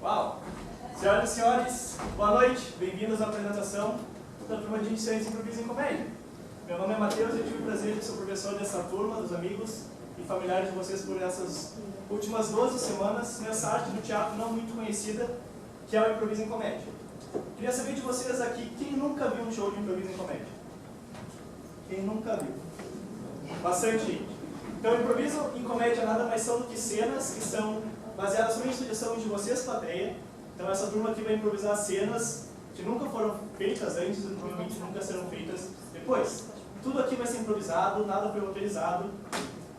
Uau! Senhoras e senhores, boa noite. Bem-vindos à apresentação da turma de iniciantes em Improviso em Comédia. Meu nome é Matheus e eu tive o prazer de ser o professor dessa turma, dos amigos e familiares de vocês por essas últimas 12 semanas nessa arte do teatro não muito conhecida, que é o Improviso em Comédia. Queria saber de vocês aqui, quem nunca viu um show de Improviso em Comédia? Quem nunca viu? Bastante gente. Então, improviso em comédia nada mais são do que cenas que são baseadas somente em sugestões de vocês, plateia. Então, essa turma aqui vai improvisar cenas que nunca foram feitas antes e provavelmente nunca serão feitas depois. Tudo aqui vai ser improvisado, nada foi roteirizado,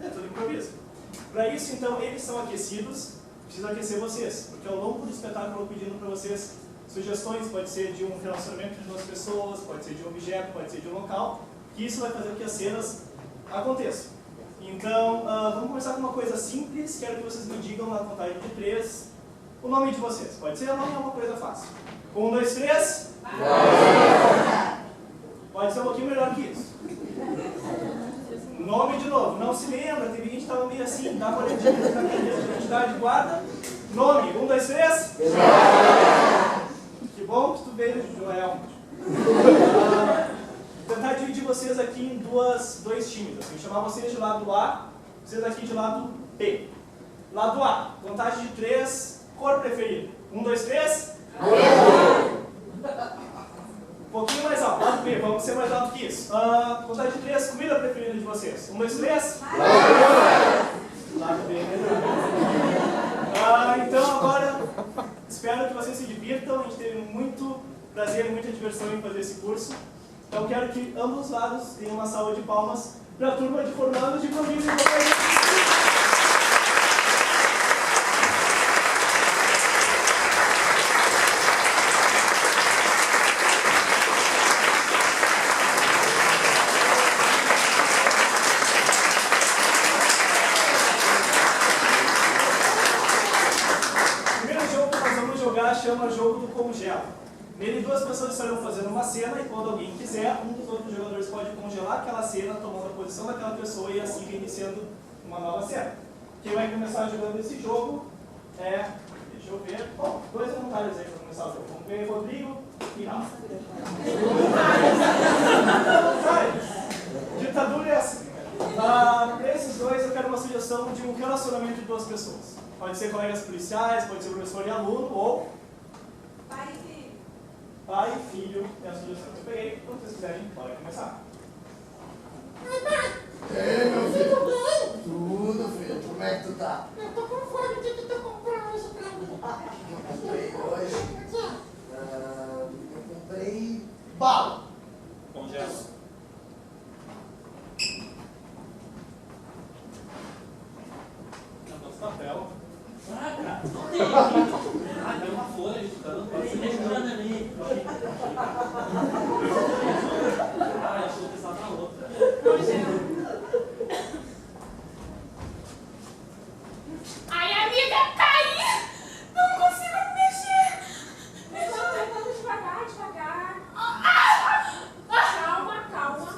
é tudo improviso. Para isso, então, eles são aquecidos, preciso aquecer vocês, porque ao longo do espetáculo eu vou pedindo para vocês sugestões, pode ser de um relacionamento de duas pessoas, pode ser de um objeto, pode ser de um local, que isso vai fazer com que as cenas aconteçam. Então, vamos começar com uma coisa simples. Quero que vocês me digam na contagem de 3 o nome de vocês. Pode ser? O nome é uma coisa fácil. 1, 2, 3. Pode ser um pouquinho melhor que isso. Nome de novo. Não se lembra. Teve gente que estava meio assim. Dá uma olhadinha na cabeça de identidade, guarda. Nome. 1, 2, 3. Que bom que tu veio, Joel. Tentar dividir vocês aqui em dois times. Assim, chamar vocês de lado A, vocês aqui de lado B. Lado A, contagem de 3, cor preferida. 1, 2, 3. Um pouquinho mais alto. Lado B, vamos ser mais alto que isso. Contagem de 3, comida preferida de vocês. 1, 2, 3. Lado B, então agora, espero que vocês se divirtam. A gente teve muito prazer e muita diversão em fazer esse curso. Então quero que ambos os lados tenham uma salva de palmas para a turma de formandos de Improviso em Comédia. O primeiro jogo que nós vamos jogar chama Jogo do Congelo. Nele, 2 pessoas estarão fazendo uma cena e quando alguém quiser, um dos outros jogadores pode congelar aquela cena, tomando a posição daquela pessoa e assim reiniciando uma nova cena. Quem vai começar jogando esse jogo é... Deixa eu ver... Bom, 2 voluntários aí para começar o jogo. Vamos ver Rodrigo e Rafa. Ditadura é assim. Para esses dois eu quero uma sugestão de um relacionamento de 2 pessoas. Pode ser colegas policiais, pode ser professor e aluno, ou... pai e filho é a sugestão que eu peguei. Quando vocês quiserem, podem começar. Ei, meu filho. Tudo bem? Tudo, filho. Como é que tu tá? Eu tô com fome. O que tu comprou hoje pra mim? Eu comprei hoje. O quê? Eu comprei bala. Congela. Nosso papel. Cara, não tem aqui. Deu uma folha de cada um. Você deixa jogando ali. Eu vou pensar na outra. Ai, amiga, caí! Não consigo me mexer! Deixa eu tentando devagar. Calma.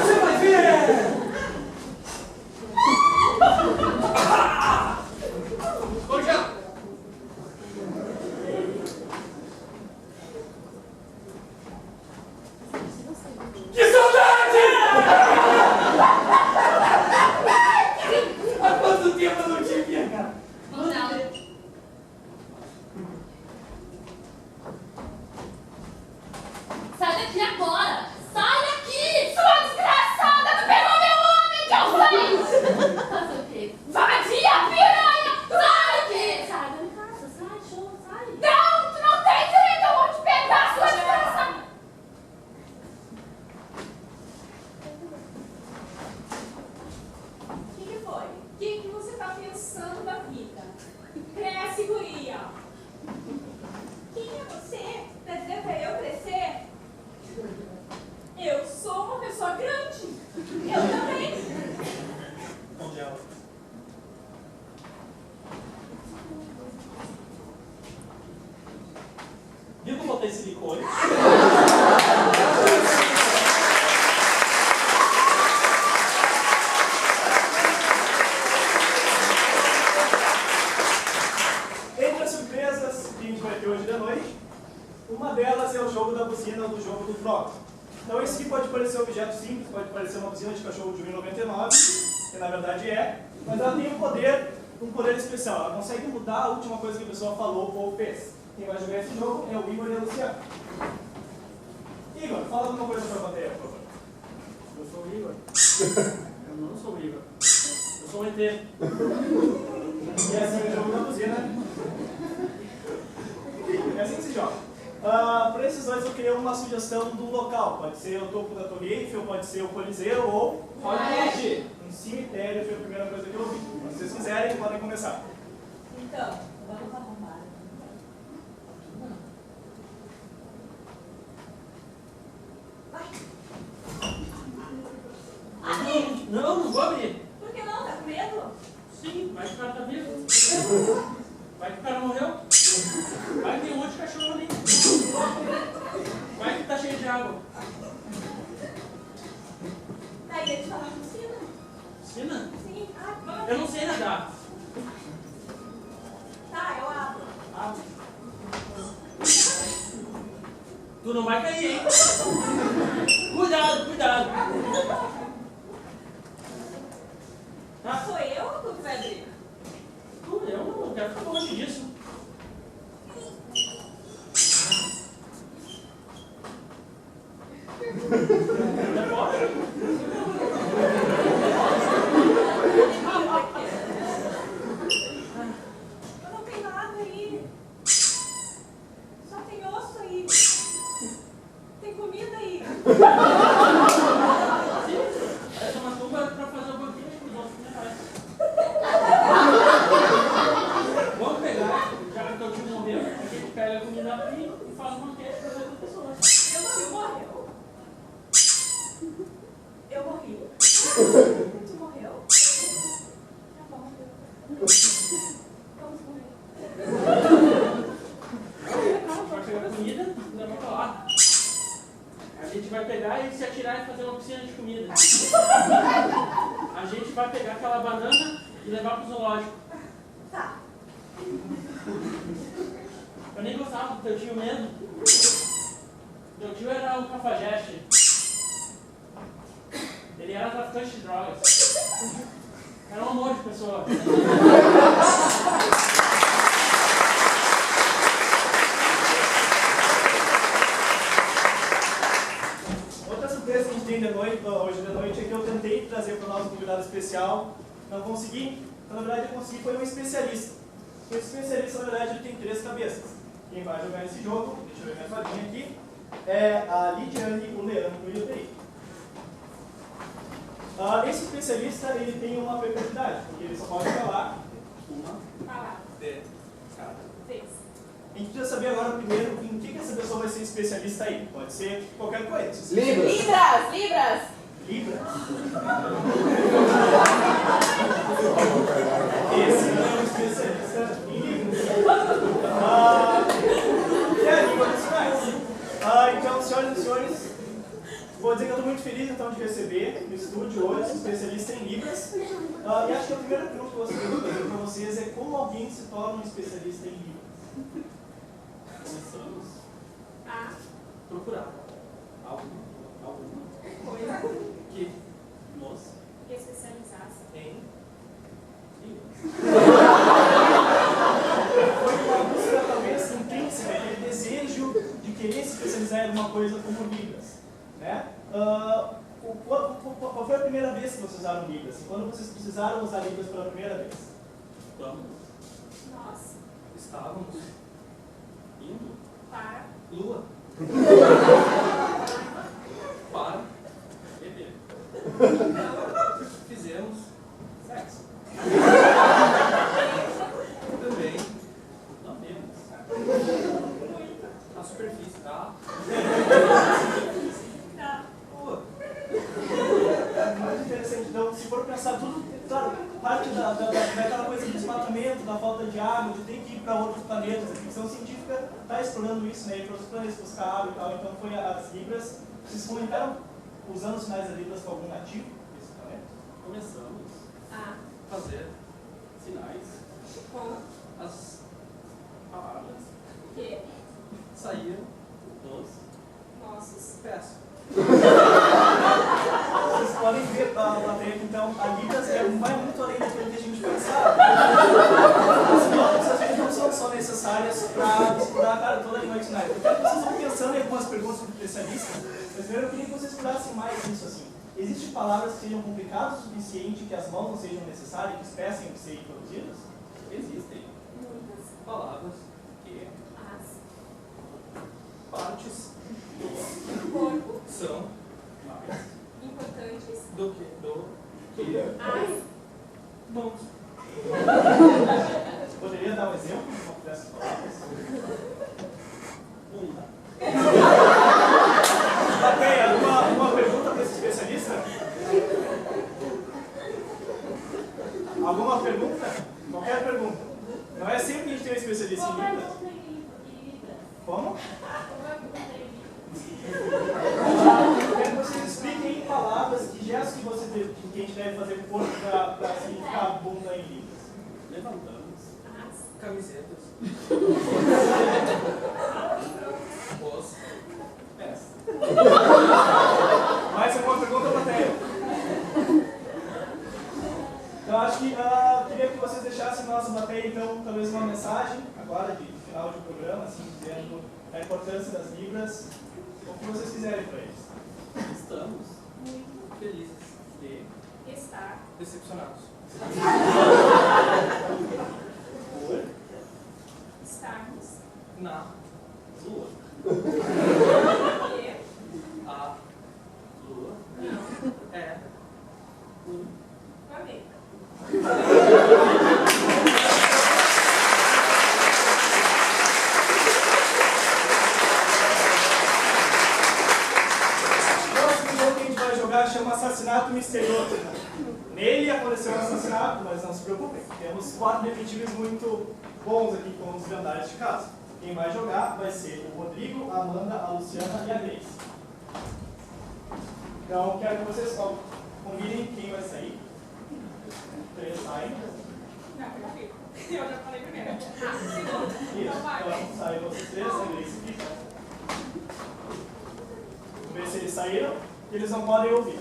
Você vai ver! Congela! Que saudade! Há quanto tempo eu não te via, cara? Sai daqui agora! Sai daqui! Sua desgraçada! Tu pegou meu homem que eu sei! Fazer o quê? Vadia, piranha! Sai daqui! Sai da minha casa, sai, show, sai! Não! Tu não tem direito! Eu vou te pegar, sua desgraçada! O que foi? O que você tá pensando da vida? Cresce, guria! Quem é você? Tá dizendo pra eu crescer? Eu sou uma pessoa grande. Eu também. Congela. Viu que eu botei silicone? hoje de noite. Uma delas é o jogo da buzina, do jogo do troca. Então esse aqui pode parecer um objeto simples, pode parecer uma buzina de cachorro de 1,99, que na verdade é, mas ela tem um poder especial. Ela consegue mudar a última coisa que a pessoa falou ou fez. Quem vai jogar esse jogo é o Igor e a Luciana. Igor, fala alguma coisa para a plateia, por favor. Eu sou o Igor. Eu não sou o Igor. Eu sou o ET. E é assim o jogo da buzina. É assim que se joga. Para esses dois eu queria uma sugestão do local. Pode ser o topo da Torre Eiffel, pode ser o Coliseu ou Hollywood. Um cemitério foi a primeira coisa que eu ouvi. Se vocês quiserem, podem começar. Então, vamos arrumar. Vai. Abre! Não, não vou abrir. Por que não? Tá com medo? Sim, vai que o cara tá vivo. Vai que o cara morreu. Vai que tem um monte de cachorro ali. Vai que tá cheio de água. Aí ele tá na piscina. Piscina? Sim. Ah, vamos. Eu não sei nadar. Tá, eu abro. Abre. Tu não vai cair, hein? Cuidado, cuidado. Tá? Sou eu ou tu que vai abrir? Eu não quero ficar longe disso. Ainda pode? Não tem nada aí. Só tem osso aí. Tem comida aí. Essa é uma tumba pra fazer um banquete pros nossos funerais. Vamos pegar, já que o teu tio morreu, a gente pega a comida aqui e faz um banquete para as outras pessoas. Eu morreu? Eu morri? Tu morreu? Tá bom. Vamos morrer. A gente vai pegar a comida e levar pra lá. A gente vai pegar e se atirar e fazer uma piscina de comida. A gente vai pegar aquela banana e levar pro zoológico. Tá. Eu nem gostava do teu tio mesmo. Teu tio era um cafajeste. Ele era traficante de drogas. Era um amor de pessoa. Outra surpresa que a gente tem hoje de noite é que eu tentei trazer para o nosso convidado especial, não consegui. Então, na verdade, eu consegui foi um especialista. Esse especialista, na verdade, ele tem 3 cabeças. Quem vai jogar esse jogo, deixa eu ver minha farinha aqui, é a Lidiane, o Leandro e o Tei. Esse especialista ele tem uma peculiaridade, porque ele só pode falar uma Falar. de cada Vez. A gente precisa saber agora primeiro em que essa pessoa vai ser especialista aí. Pode ser qualquer coisa. Libras. Libras, Libras. Libras. Esse não é um especialista em Libras. É a língua dos sinais. Então, senhoras e senhores, vou dizer que eu estou muito feliz então de receber no estúdio hoje um especialista em Libras. E acho que a primeira pergunta que eu gostaria de fazer para vocês é como alguém se torna um especialista em Libras? Começamos A a procurar alguma coisa que nos que especializasse. em Foi uma busca talvez intrínseca, aquele desejo de querer se especializar em alguma coisa como Libras. Né? Qual foi a primeira vez que vocês usaram Libras? E quando vocês precisaram usar Libras pela primeira vez? Vamos, Nós. estávamos indo Para. lua para beber. Fizemos sexo. Também lambemos a superfície da Tá. lua. Muito interessante. Então, se for pensar tudo, claro, parte daquela coisa do desmatamento, da falta de água, de ter que ir para outros planetas. A ficção científica está explorando isso, né? Ir para outros planetas, buscar água e tal. Então, foi as Libras. Vocês comentaram usando os sinais das Libras com algum nativo desse planeta? Começamos A. a fazer sinais, Com. as palavras Que? Saíram dos Nossos. pés. Vocês podem ver a plateia que então a Libras vai muito além daquilo que a gente pensava. As mãos às vezes não são só necessárias para estudar toda a língua dicionária. Eu quero que vocês vão pensando em algumas perguntas do especialista, mas primeiro eu queria que vocês estudassem mais isso assim. Existem palavras que sejam complicadas o suficiente que as mãos não sejam necessárias, que espécies que sejam produzidas? Existem Muitas. palavras que As. partes Corpo. são mais Importantes. do que As. mãos. Você poderia dar um exemplo de uma dessas palavras? Bunda. Plateia, alguma pergunta para esse especialista? Alguma pergunta? Qualquer pergunta. Não é sempre que a gente tem um especialista em Libras. Como? Eu quero que vocês expliquem em palavras que gestos que a gente deve fazer com o corpo para significar bunda em Libras. Levantamos As. camisetas. Os pés. Mais alguma pergunta, plateia? Então, acho que queria que vocês deixassem nossa plateia, então, talvez uma mensagem, agora, de final de programa, assim, dizendo a importância das Libras, o que vocês quiserem para eles. Estamos Muito. felizes e Estar. decepcionados. Por Estarmos. Na lua. Que. A lua Não. é um Planeta. O próximo jogo que a gente vai jogar chama Assassinato Misterioso. Nele aconteceu um assassinato, mas não se preocupem. Temos 4 detetives muito bons aqui com os lendários de casa. Quem vai jogar vai ser o Rodrigo, a Amanda, a Luciana e a Grace. Então, quero que vocês combinem quem vai sair. 3 saem. Não, eu já falei primeiro. Isso. Então vai. Então, saem vocês 3, a Grace fica. Vamos ver se eles saíram. Eles não podem ouvir.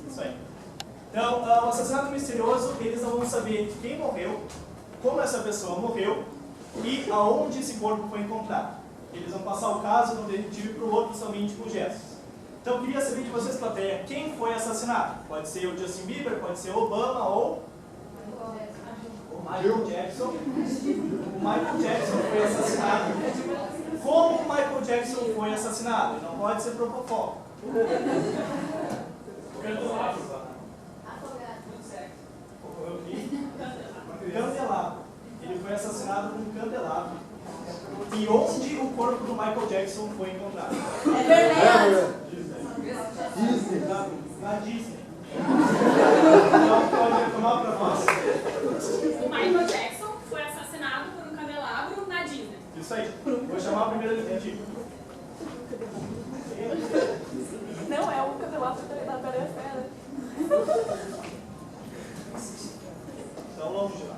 Isso aí. Então, o assassinato misterioso, eles não vão saber quem morreu, como essa pessoa morreu e aonde esse corpo foi encontrado. Eles vão passar o caso de um detetive para o outro somente com gestos. Então, eu queria saber de vocês, plateia, quem foi assassinado? Pode ser o Justin Bieber, pode ser Obama ou o Michael Jackson. O Michael Jackson foi assassinado. Como o Michael Jackson foi assassinado? Não pode ser propofol. candelabro. Ocorreu aqui? Candelabro. Ele foi assassinado com um candelabro. E onde o corpo do Michael Jackson foi encontrado? Disney. Na Disney. Então, pode retomar para nós? O Michael Jackson foi assassinado por um candelabro na Disney. Isso aí. Vou chamar o primeiro detetive. Não é o candelabro da Tarefa. Então, longe de lá.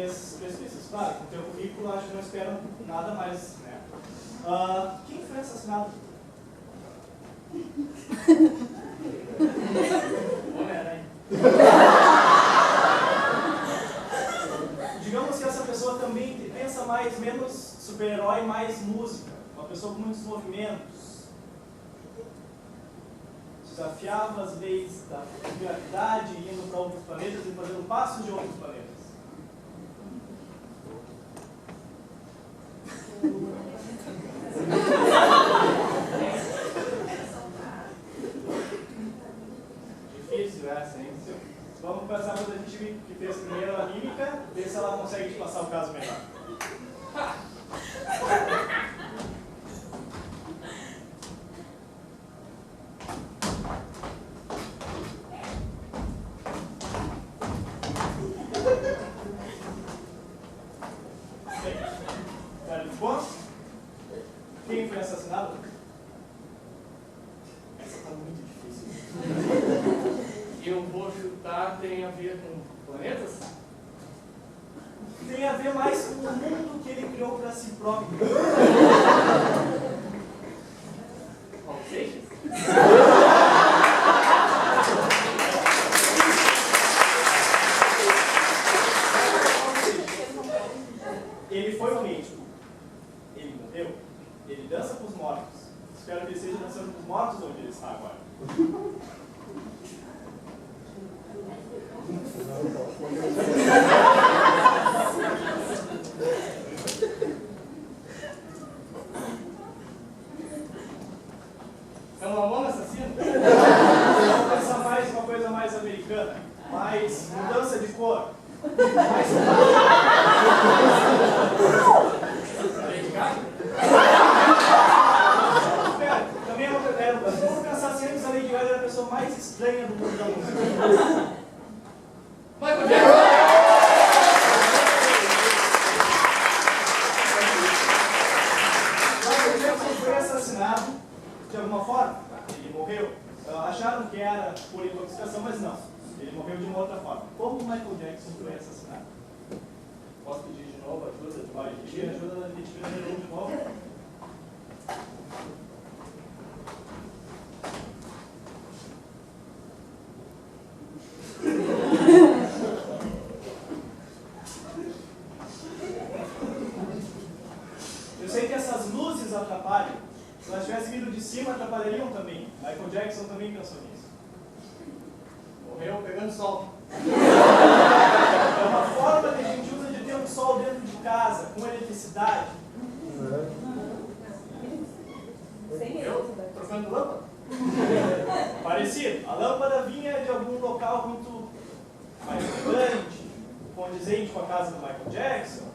vocês pesquisam. Claro, com o teu currículo acho que não esperam nada mais, né? Quem foi assassinado? Homem-Aranha. Digamos que essa pessoa também pensa menos super-herói, mais música. Uma pessoa com muitos movimentos. Desafiava as leis da gravidade, indo para outros planetas e fazendo passos de outros planetas. Difícil essa, hein? Vamos passar para a gente que fez primeiro a mímica, ver se ela consegue te passar o caso melhor. Quem foi assassinado? Essa está muito difícil. Eu vou chutar, tem a ver com planetas? Tem a ver mais com o mundo que ele criou para si próprio. Paulo Seixas? Ele foi um médico. Ele morreu. Ele dança com os mortos. Espero que ele esteja dançando com os mortos onde ele está agora. É um Mamona assassino? Vamos pensar mais uma coisa mais americana. Mais mudança de cor. Mais também vamos pensar sempre que a Lady Gaga era a pessoa mais estranha do mundo da música. Michael Jackson! Michael Jackson foi assassinado de alguma forma. Ele morreu. Acharam que era por intoxicação, mas não. Ele morreu de uma outra forma. Como o Michael Jackson foi assassinado? Posso pedir de novo ajuda? Pode pedir ajuda da detective de novo. Eu sei que essas luzes atrapalham. Se elas tivessem vindo de cima, atrapalhariam também. Michael Jackson também pensou nisso. Morreu pegando sol. É uma forma que a gente usa de ter um sol dentro de casa, com eletricidade. Morreu trocando lâmpada? Parecido. A lâmpada vinha de algum local muito mais distante, condizente com a casa do Michael Jackson.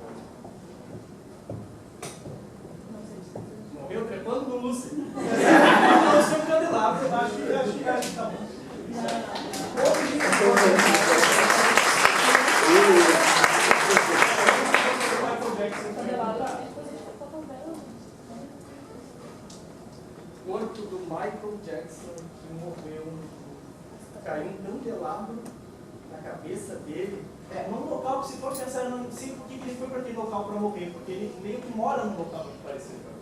Morreu trepando no Lúcio. Eu sou um candelabro, eu acho que tá bom. Michael Jackson também lá. O corpo do Michael Jackson que morreu, caiu um candelabro na cabeça dele. Num local que, se for pensar, eu não sei por que ele foi para aquele local para morrer, porque ele meio que mora num local muito parecido com aquele.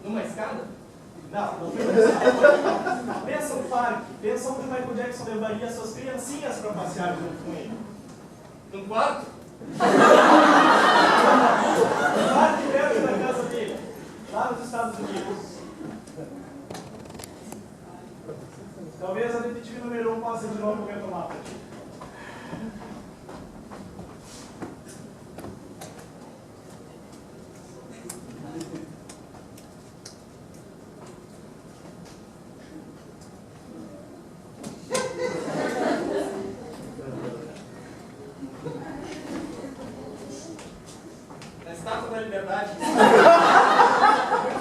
Numa escada? Não foi numa escada. Pensa um parque, pensa onde o Michael Jackson levaria suas criancinhas para passear junto com ele. Num quarto? Um parque perto da casa dele, lá nos Estados Unidos. Talvez a detetive número 1 possa de novo retomar para ti. Na Estátua da Liberdade?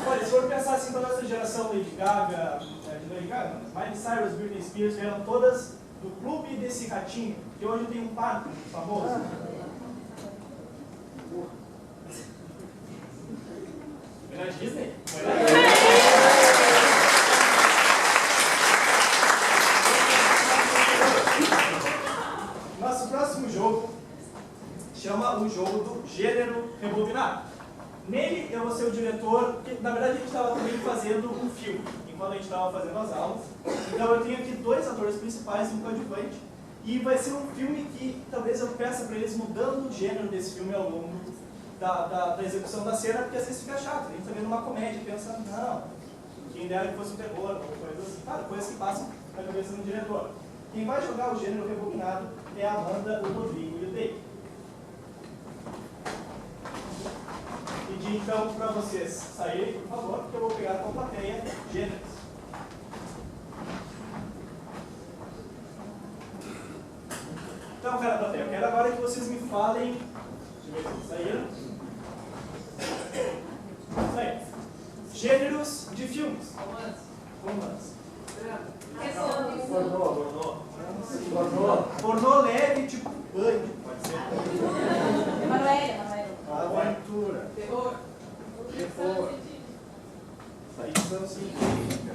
Olha, se for pensar assim, toda essa geração Lady Gaga, Miley Cyrus, Britney Spears, vieram todas do clube desse ratinho, que hoje tem um parque famoso. Foi na Disney? Foi lá. um filme, enquanto a gente estava fazendo as aulas. Então eu tenho aqui 2 atores principais e um coadjuvante. E vai ser um filme que talvez eu peça para eles mudando o gênero desse filme ao longo da execução da cena, porque às vezes fica chato. A gente está vendo uma comédia e pensa, não, quem dera que fosse um terror, ou coisas assim. Claro, coisas que passam na cabeça do diretor. Quem vai jogar o gênero rebobinado é a Amanda, o Rodrigo e o Dave. Pedi então para vocês saírem, por favor, porque eu vou pegar com a plateia gêneros. Então, cara da plateia, eu quero agora que vocês me falem. Deixa eu ver se saíram. Saíram. Gêneros de filmes. Romance. Pornô leve, tipo banho, pode ser. Emanuele. Aventura. Terror. Ficção científica.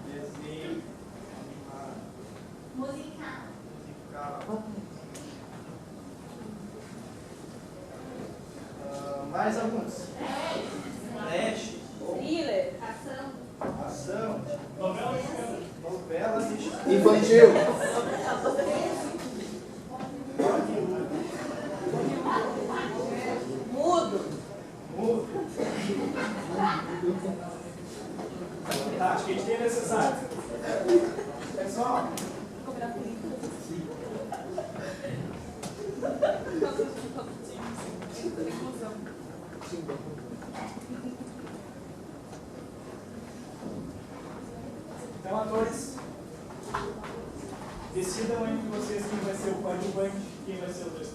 Desenho. Musical. Mais alguns. Trash. Thriller. Ação. Novela. Infantil. Mudo. Tá, acho que a gente tem necessário. Pessoal. Então, atores, decidam entre vocês quem vai ser o coadjuvante e quem vai ser o dois.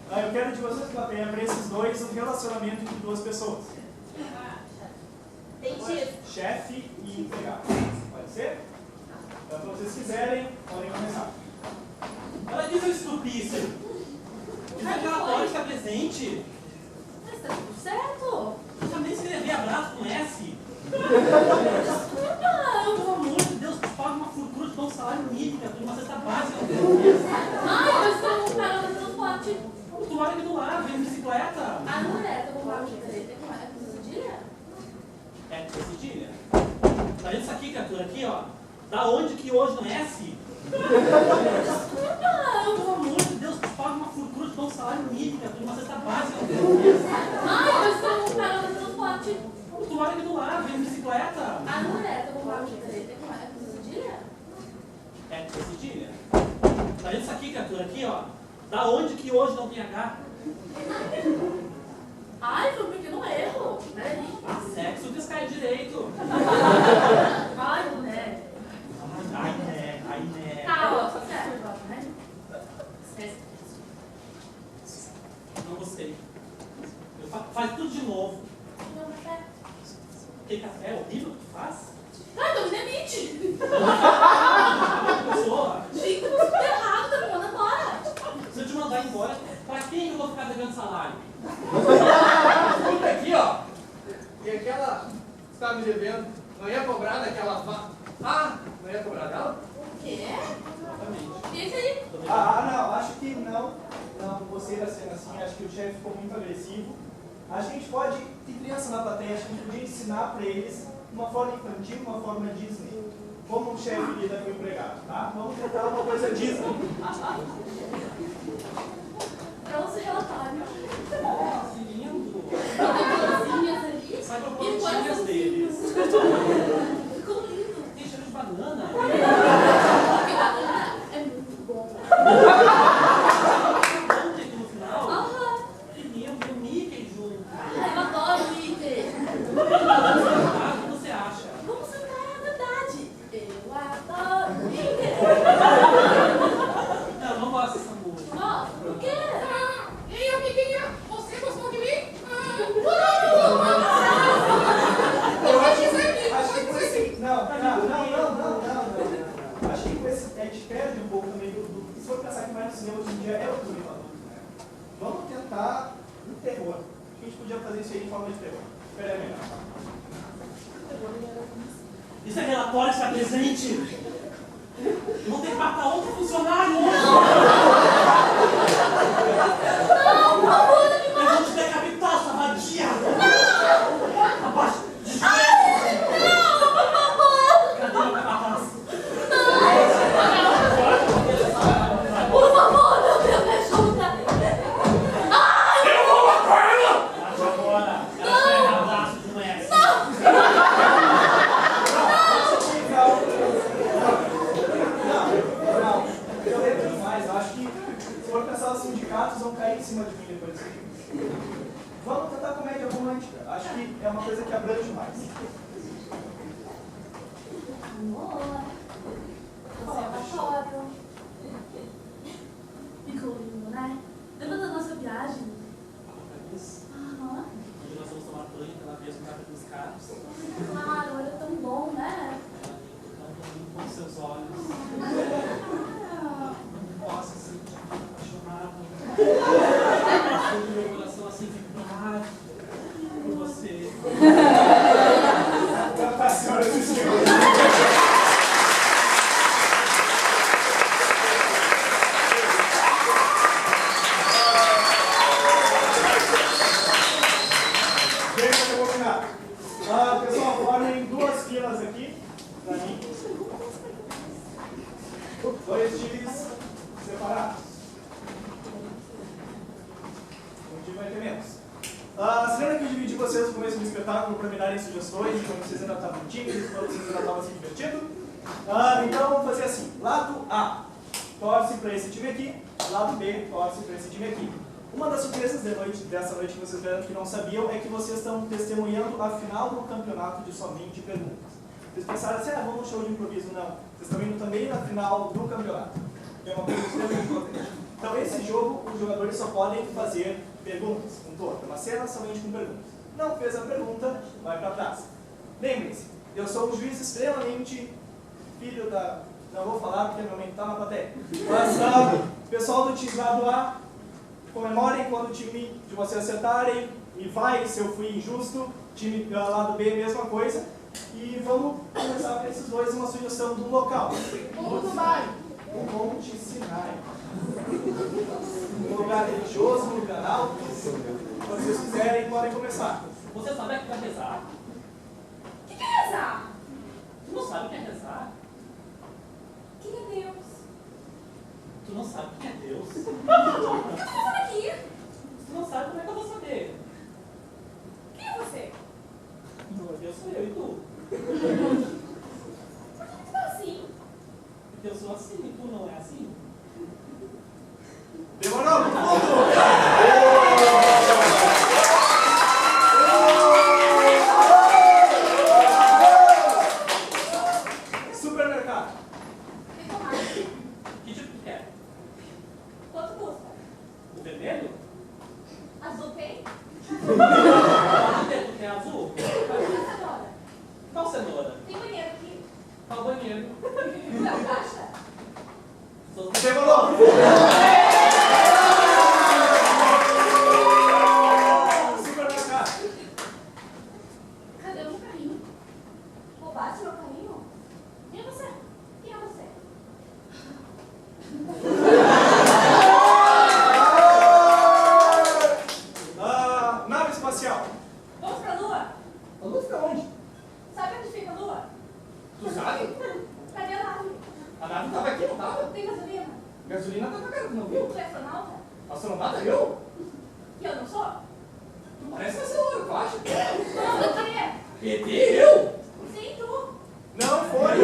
Eu quero de vocês plateia para esses dois um relacionamento entre 2 pessoas. Chefe e empregado. Pode ser? Então, se vocês quiserem, podem começar. Ela diz o estupício. Diz que ela pode estar presente. Mas tá tudo certo. Eu também escrevi abraço com S. Não. Pelo amor de Deus, tu paga uma fortuna, te dá um salário mínimo, de uma cesta básica. Ai, mas tô parando no pote. Tu mora aqui do lado, vem de bicicleta. Ah, não é, tô com uma cedilha? É com cedilha. Tá vendo isso aqui, criatura? Aqui, ó. Da onde que hoje não é S? Não. Pelo amor de Deus, tu paga uma fortuna, te dá um salário mínimo, de uma cesta básica. Ai, mas tô parando no pote. Tu mora aqui do lado, vem de bicicleta. Ah, não é, tô com uma cedilha? É com cedilha. Tá vendo isso aqui, criatura? Aqui, ó. Da onde que hoje não tem H? Ai, foi um pequeno erro. Peraí. Sexo descai direito. Ai, né? Ai, né. Calma, tá certo, né? Esquece. Não gostei. Faz tudo de novo. Não, café. Que café é horrível que tu faz? Ai, não me demite. Pessoa, Gente, você tá errado, tá me mandando embora. se eu te mandar embora, pra quem eu vou ficar devendo salário? Escuta aqui, ó. E aquela que você estava me devendo, não ia cobrar daquela... Ah, não ia cobrar dela? O quê? Exatamente. Isso aí. Não, acho que não. Não, você era sendo assim, acho que o chefe ficou muito agressivo. A gente pode, tem criança na plateia, acho que a gente podia ensinar para eles uma forma infantil, uma forma Disney. Como um chefe lida com o empregado, tá? Vamos tentar uma coisa Disney. Trouxe relatório. Que lindo. Coisinhas ali. Sai pra E plantinhas coisas deles. Ficou lindo. Tem cheiro de banana. Porque banana é muito bom. Ontem aqui no final. Aham. Que lindo, o Mickey junto. Ai, eu adoro o Mickey. Ah, o que você acha? Vamos sentar, é verdade. Eu adoro o Mickey. Não, não gosto dessa música. Ó, por quê? Ei, amiguinha, você gostou de mim? Eu acho que com esse... Não. Acho que com esse a gente perde um pouco também do... Se for pensar que mais no cinema hoje em dia é o público adulto, né? Vamos tentar no terror. Acho que a gente podia fazer isso aí em forma de terror. Espera aí, melhor. Isso é relatório que está presente. Eu vou ter que matar outro funcionário. Não, cair em cima de mim depois disso. Vamos tentar comédia romântica. Acho que é uma coisa que abrange mais. Amor, você é foda. Ficou lindo, né? Lembra da nossa viagem? Aham. Onde nós vamos tomar banho pela vez no dos carros. Claro, era tão bom, né? Tão lindo com seus olhos. Nossa, assim, apaixonado. Meu coração assim vibrado por você. Pra senhora e senhores. Pessoal, formem duas filas aqui, pra mim. Dois times separados. Um time vai ter menos. Você lembra que eu dividi vocês no começo do espetáculo para me darem sugestões, quando vocês ainda estavam tímidos, quando vocês ainda estavam se divertindo? Então vamos fazer assim. Lado A, torce para esse time aqui. Lado B, torce para esse time aqui. Uma das surpresas dessa noite que vocês viram que não sabiam é que vocês estão testemunhando a final do campeonato de somente perguntas. Vocês pensaram assim, vamos no show de improviso. Não, vocês estão indo também na final do campeonato. É uma coisa extremamente importante. Então esse jogo, os jogadores só podem fazer perguntas, um todo. É uma cena somente com perguntas. Não fez a pergunta, vai para trás. Lembrem-se, eu sou um juiz extremamente filho da... Não vou falar porque meu mente está na plateia. Mas pessoal do time lado A, comemorem quando o time de vocês acertarem, e vai se eu fui injusto, time lado B, mesma coisa. E vamos começar para esses dois uma sugestão do local. Monte Sinai. O Monte Sinai. Um lugar religioso, um lugar alto. Se vocês quiserem, podem começar. Você sabe o que é rezar? O que é rezar? Tu não sabe o que é rezar? Quem é Deus? Tu não sabe o que é Deus? O que eu tô fazendo aqui? Tu não sabe, como é que eu vou saber? Quem é você? Eu sou eu e tu. Por que você tá assim? Porque eu sou assim e tu não é assim. Demorou! Supermercado. Tem tomate. Que tipo tu quer? Quanto custa? O vermelho? Azul tem? Pode ter, tu quer azul? Quanto agora? Qual cenoura? Tem banheiro aqui? Qual banheiro? Não, caixa? Demorou! Supermercado. Cadê o meu carrinho? Roubaste meu carrinho? Quem é você? Quem é você? Nave espacial. Vamos pra Lua? A lua fica onde? Sabe onde fica a Lua? Tu sabe? Cadê a nave? A nave tava aqui, não tava? Tem gasolina? Gasolina tá cagada, tu não viu? Tu é astronauta? Astronauta, eu? Que eu não sou? Tu parece uma cenoura, tu acha? Não, do quê? PT, eu? Sim, tu. Não foi.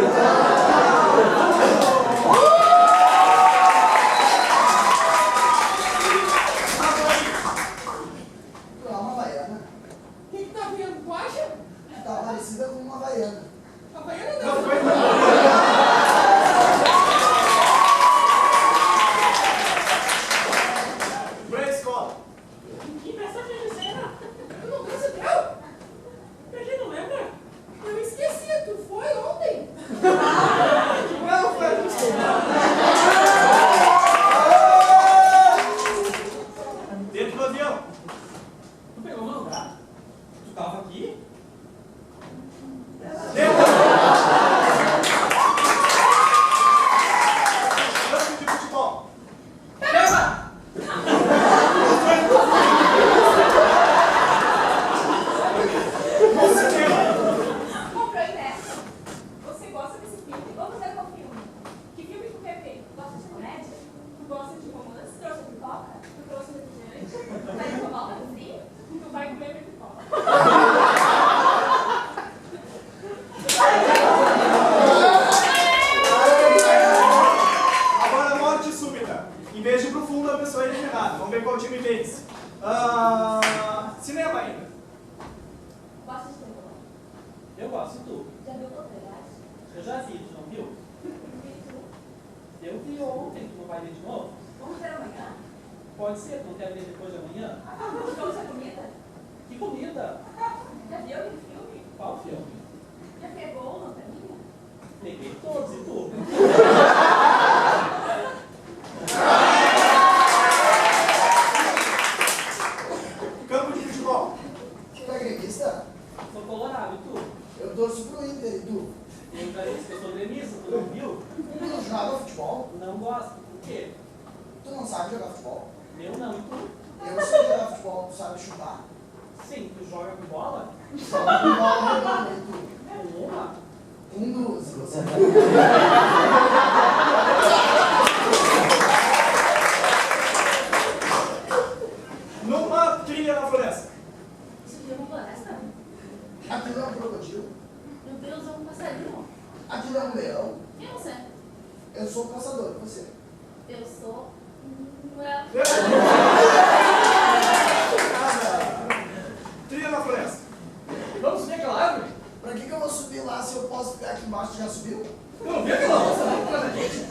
É uma havaiana. O que tá vendo, tu acha? Tá parecida com uma havaiana. A Havaiana Não não. foi. Pra escola. Que mensagem de cena? Tu não percebeu? A gente não lembra? Eu esqueci, tu foi ontem. Não foi. Dentro do avião. Tu pegou meu lugar? Tu tava aqui? Dentro. Campo de futebol. Você tem. Comprou ingresso. Você gosta desse filme? Vamos ver qual filme. Que filme tu quer ver? Gosta de comédia? Tu gosta de romance? Trouxe pipoca? Tu trouxe refrigerante? Vai tomar um frio? Tu vai comer minha pipoca. Agora, morte súbita. Em vez de ir pro fundo, a pessoa é eliminada. Vamos ver qual time timidez. Cinema ainda. Gosta de terror? Eu gosto, e tu? Já viu Poltergeist? Eu já vi, tu não viu? Eu vi ontem, tu não vai ver de novo? Vamos ver amanhã? Pode ser, tu não quer ver depois de amanhã? Vamos ver comida? Que comida? Já viu aquele filme? Qual filme? Já pegou uma pra mim? Peguei todos, e tu? Campo de futebol. Tu é gremista? Sou colorado, e tu? Eu torço pro Inter, e tu? Eu já disse que eu sou gremista, tu não viu? Tu não joga futebol? Não gosto. Por quê? Tu não sabe jogar futebol? Eu não, e tu? Eu sei jogar futebol, tu sabe chutar? Sim, tu joga com bola? Joga com bola redonda, e tu? Com uma? Com duas, você. Numa trilha na floresta. Isso viu uma floresta? Aquilo é um crocodilo. Meu Deus, é um passarinho. Aquilo é um leão. Quem é você? Eu sou o caçador, e você? Eu sou... Trilha na floresta. Vamos subir aquela árvore? Pra que eu vou subir lá se eu posso ficar aqui embaixo? Já subiu? Tu não viu aquela moça lá atrás da gente?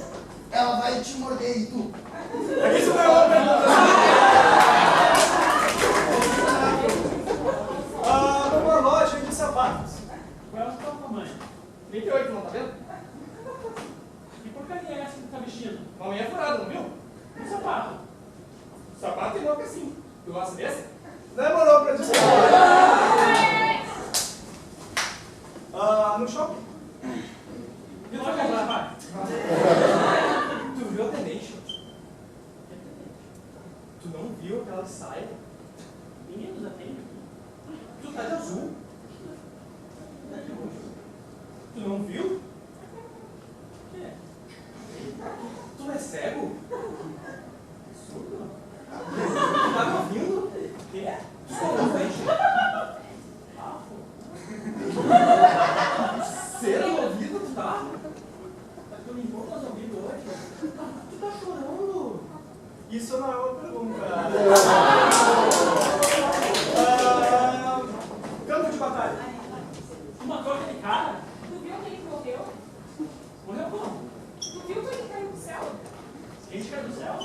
Ela vai te morder, e tu? Isso não é uma pergunta. Numa loja de sapatos. Qual é o teu tamanho? 38, não tá vendo? Que porcaria é essa que tu tá vestindo? Uma meia furada, não viu? Um sapato. Sapato tem boca assim. Tu gosta desse? Demorou pra dizer. No shopping. E tu vai comprar, vai. Tu viu a tenente? Tu não viu aquela saia? Meninos, atende aqui. Tu tá de azul. Tu não viu? O quê? Tu é cego? Surdo? Tu tá me ouvindo? Quê? Tu sou ouvinte. Cera no ouvido, tu tá? Tu limpou teus ouvidos hoje? Tu tá chorando. Isso não é uma pergunta. Campo de batalha. Tu matou aquele cara? Tu viu que ele morreu? Morreu como? Tu viu que ele caiu do céu? Quem te caiu do céu?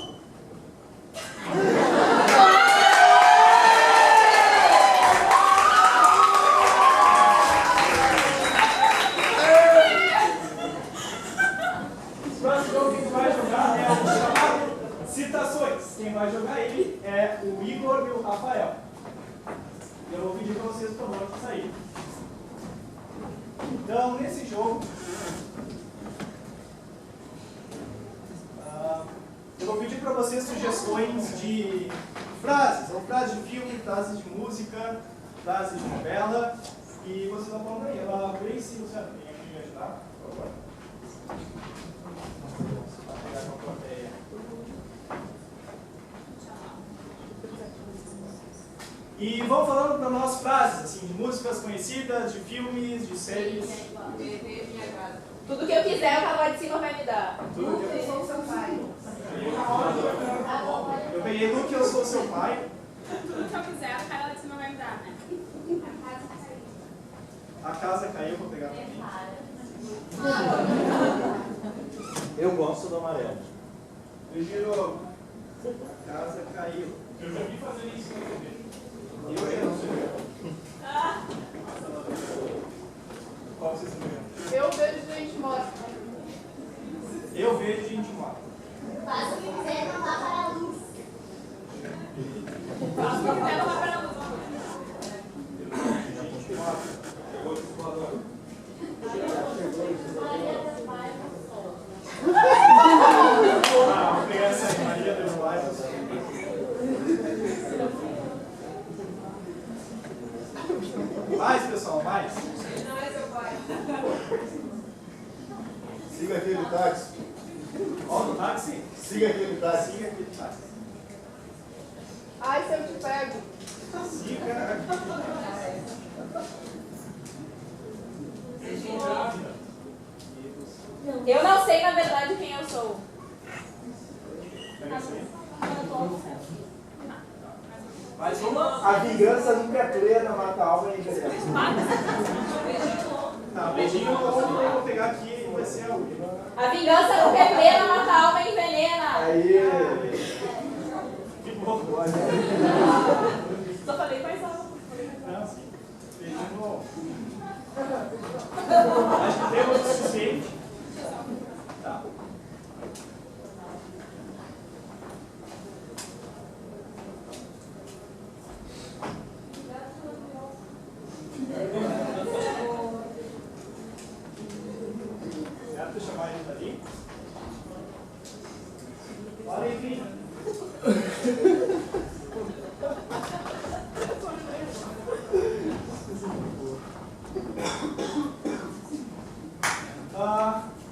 O próximo jogo que vai jogar é o chamado Citações. Quem vai jogar ele é o Igor e o Rafael. Eu vou pedir para vocês, por favor, sair. Então, nesse jogo, eu vou pedir para vocês sugestões de frases, ou frases de filme, frases de música, frases de novela, e vocês vão falando aí. Grace e Luciano, vem aqui me ajudar, por favor. Vou pegar uma plateia. E vão falando para nós frases, assim, de músicas conhecidas, de filmes, de séries. Tudo que eu quiser, o Carol de cima vai me dar. Tudo que Eu sou seu pai. eu peguei Luke, eu sou seu pai. Tudo que eu quiser, a cara lá de cima vai me dar, né? A casa caiu, vou pegar pra mim. Eu gosto do amarelo. Eu giro. A casa caiu. Eu já vi fazer isso na TV. Eu não sei. Qual vocês estão vendo? Eu vejo gente morta. Eu vejo gente morta. Faça o que quiser, não vá para a luz. Faça o que quiser, não vai para a luz. Gente morta. Pegou o voador. Vou pegar essa aí, Maria dos Bairros. Mais, pessoal, mais. Não é seu pai. Siga aquele táxi. Ó, no táxi. Siga aquele táxi. Siga aquele táxi. Ai, se eu te pego. Siga. Estou grávida. Eu não sei, na verdade, quem eu sou. Pega essa aí. Mais uma. A vingança nunca é plena, mata a alma e envelhece. Tá, beijinho, eu vou pegar aqui e vai ser a última. A vingança não é plena, mata a alma e envenena. Aí. Que bom. Só falei mais alto. Não, sim. Beijinho. Acho que temos o suficiente. Tá. Certo? Deixa eu chamar ele dali. Olha aí, filho.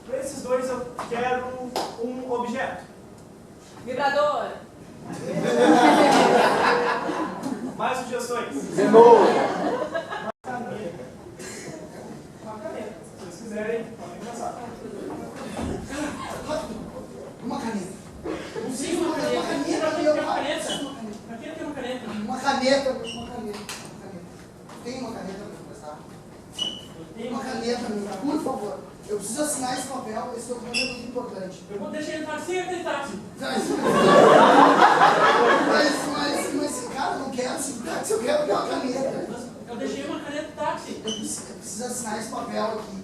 Para esses dois eu quero um objeto. Vibrador. Mais sugestões? De novo. Uma caneta. Se vocês quiserem, podem começar. Uma caneta. Sim, uma caneta. Pra que tem uma caneta? Uma caneta. Tem uma caneta para começar? Uma caneta, por favor. Eu preciso assinar esse papel, esse documento é muito importante. Eu vou deixar ele sem aquele táxi. Mas, cara, eu não quero esse táxi, eu quero uma caneta. Eu deixei uma caneta táxi. Eu preciso assinar esse papel aqui.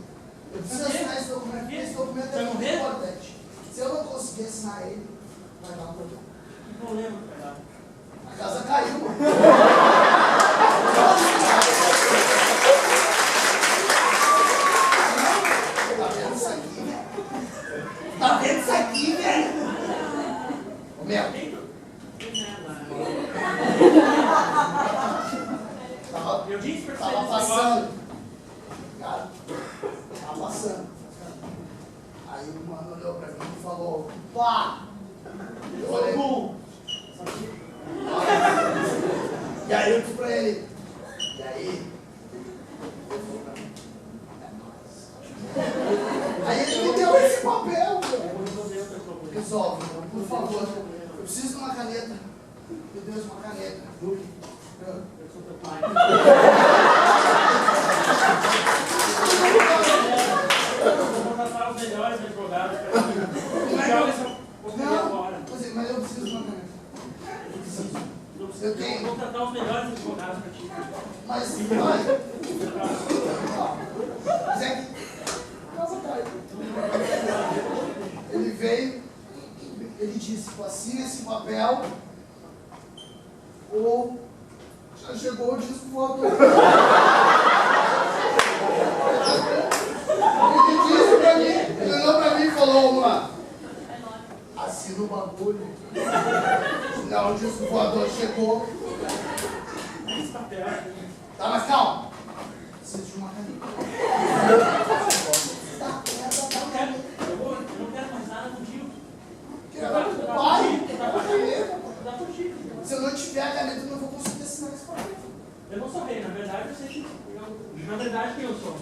Eu preciso assinar esse documento, porque esse documento é Vai muito morrer? importante. Se eu não conseguir assinar ele, vai dar um problema. Que problema, cara? A casa caiu. Tá vendo isso aqui, velho? Tá vendo isso aqui, velho? Ô, meu. Eu disse pra você Tava desse passando. Cara, tava passando. Aí o mano olhou pra mim e falou, pá! Eu olhei. E aí eu disse pra ele, e aí? Ele falou pra mim, é nóis. Aí ele me deu esse papel, meu. Resolve, meu, por favor. Eu preciso de uma caneta. Meu Deus, uma caneta. Eu sou teu pai. Eu vou passar os melhores advogados pra mim. Joga essa porcaria fora. Mas eu preciso de uma caneta. Eu preciso. Eu vou tratar os melhores advogados pra ti. Mas, pai. Mas é que. Nossa, pai. Ele veio, ele disse, assina esse papel, ou já chegou o disco voador. Ele disse pra mim, ele olhou pra mim e falou, mano, assina o bagulho. Senão o disco voador chegou. Esse papel. Tá, mas calma. Preciso de uma caneta. Eu não quero mais nada contigo. Pai, Dá contigo. se eu não tiver a caneta, eu não vou conseguir assinar esse papel. Eu não sou rei, na verdade eu sei que. Na verdade, quem eu sou?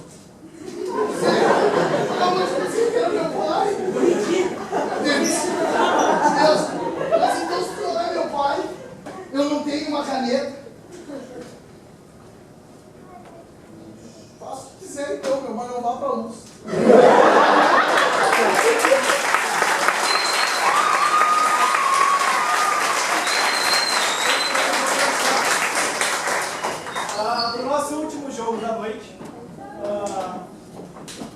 Eu não esqueci que era meu pai. Deus, mas então se tu não é meu pai, eu não tenho uma caneta. Faça o que quiser então, meu, mas não vá pra luz. Para o nosso último jogo da noite,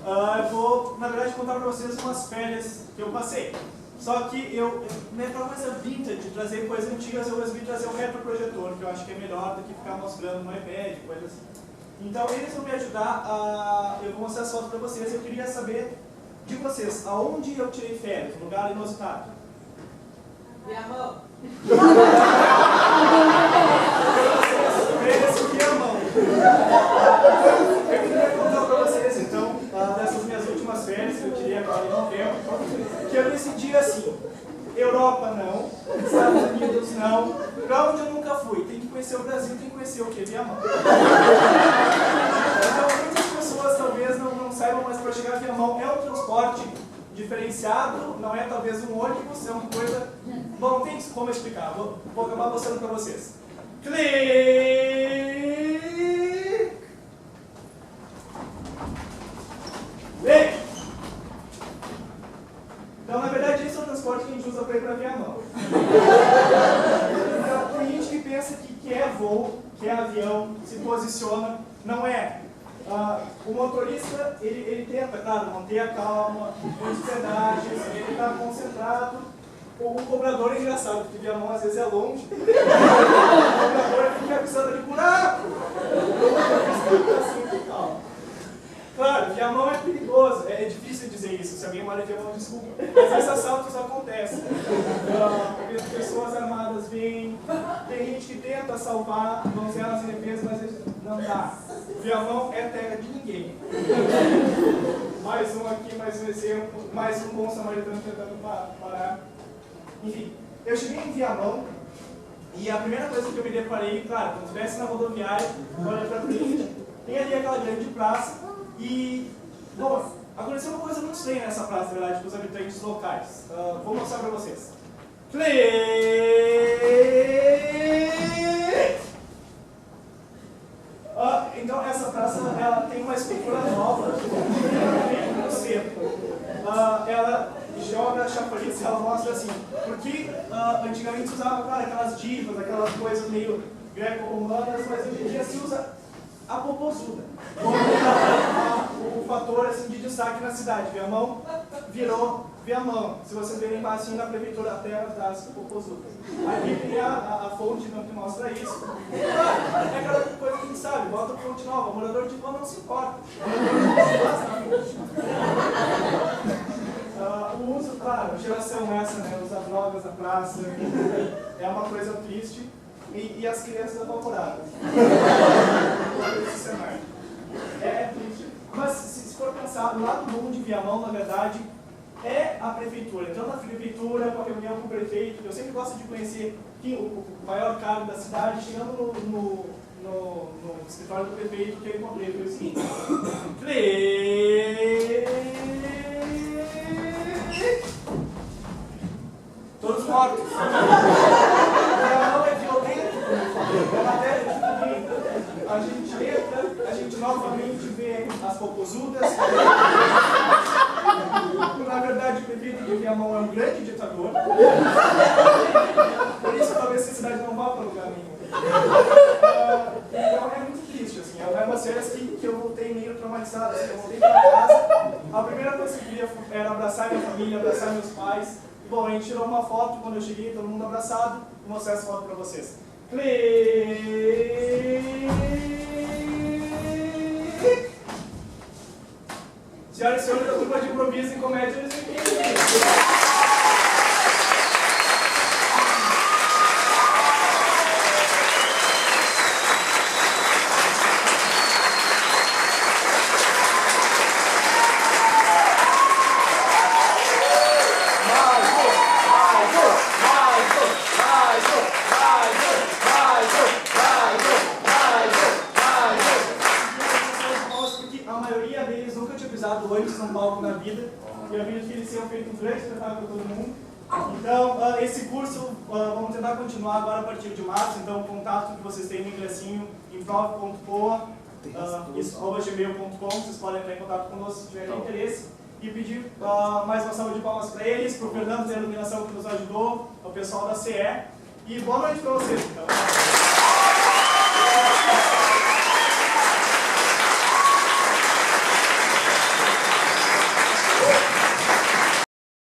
eu vou, na verdade, contar para vocês umas férias que eu passei. Só que para coisa vintage, de trazer coisas antigas, eu resolvi trazer um retroprojetor, que eu acho que é melhor do que ficar mostrando no iPad, coisas assim. Então, eles vão me ajudar eu vou mostrar as fotos para vocês. Eu queria saber de vocês, aonde eu tirei férias, um lugar inusitado. Minha mão. Férias que amam. Eu queria contar para vocês, então, dessas minhas últimas férias que eu tirei agora em novembro, que eu decidi assim, Europa não, Estados Unidos não, para onde eu nunca fui. Tem que conhecer o Brasil, tem que conhecer o quê? Viamão. Então, muitas pessoas talvez não saibam, mas para chegar a Viamão é um transporte diferenciado, não é talvez um ônibus, é uma coisa... Bom, tem como explicar, vou acabar mostrando para vocês. Clique! Bem, então na verdade esse é o transporte que a gente usa para ir para Viamão. Então tem gente que pensa que é voo, que é avião, se posiciona, não é. O motorista, ele tenta, claro, manter a calma, os pedágios, ele está concentrado. O cobrador é engraçado, porque Viamão às vezes é longe. O cobrador fica avisando de buraco. O motorista está sempre calmo. Claro, Viamão é perigoso, é difícil dizer isso. Se alguém mora em Viamão, desculpa. Às vezes assaltos acontecem. Pessoas armadas vêm, tem gente que tenta salvar donzelas indefesas, mas não dá. Viamão é terra de ninguém. Mais um aqui, mais um exemplo, mais um bom samaritano tentando parar. Enfim, eu cheguei em Viamão e a primeira coisa que eu me deparei, claro, quando estivesse na rodoviária, olha pra frente, tem ali aquela grande praça e, bom, aconteceu uma coisa muito estranha nessa praça, na verdade, para os habitantes locais. Vou mostrar para vocês. Então essa praça ela tem uma estrutura nova no centro. Ela joga chafariz e ela mostra assim, porque antigamente se usava, claro, aquelas divas, aquelas coisas meio greco-romanas, mas hoje em dia se usa a popozuda. O fator assim, de destaque na cidade. Viamão virou Viamão. Se vocês verem lá assim na prefeitura, a terra das popozudas. Aqui tem a fonte que mostra isso. É aquela coisa que a gente sabe, bota fonte nova. O morador de rua não se importa. O uso, claro, geração essa, né? Usar drogas na praça. É uma coisa triste. E as crianças apavoradas. Esse cenário. É triste. Mas se for pensar, o lado bom de Viamão, na verdade, é a prefeitura. Então, na prefeitura, com a reunião com o prefeito, eu sempre gosto de conhecer o maior cargo da cidade, chegando no escritório do prefeito, que eu encontrei foi o seguinte. Todos mortos. Viamão é violento. É matéria de a gente entra, a gente novamente vê as popozudas. Na verdade, o prefeito de Viamão é um grande ditador. Por isso, talvez essa cidade não vá para lugar nenhum. Então, é muito triste, assim. É umas férias que eu voltei meio traumatizado. Assim, eu voltei para casa. A primeira coisa que eu queria era abraçar minha família, abraçar meus pais. Bom, a gente tirou uma foto quando eu cheguei, todo mundo abraçado. Vou mostrar essa foto para vocês. Senhoras e senhores da turma de improviso e comédia, eles entendem. Antes num palco na vida, e eu acredito que eles tenham feito um grande espetáculo para todo mundo. Então, esse curso vamos tentar continuar agora a partir de março, então o contato que vocês têm no ingressinho, improv.poa, gmail.com, vocês podem entrar em contato conosco se tiverem interesse, e pedir mais uma salva de palmas para eles, para o Fernando da Iluminação que nos ajudou, ao pessoal da CE, e boa noite para vocês, então.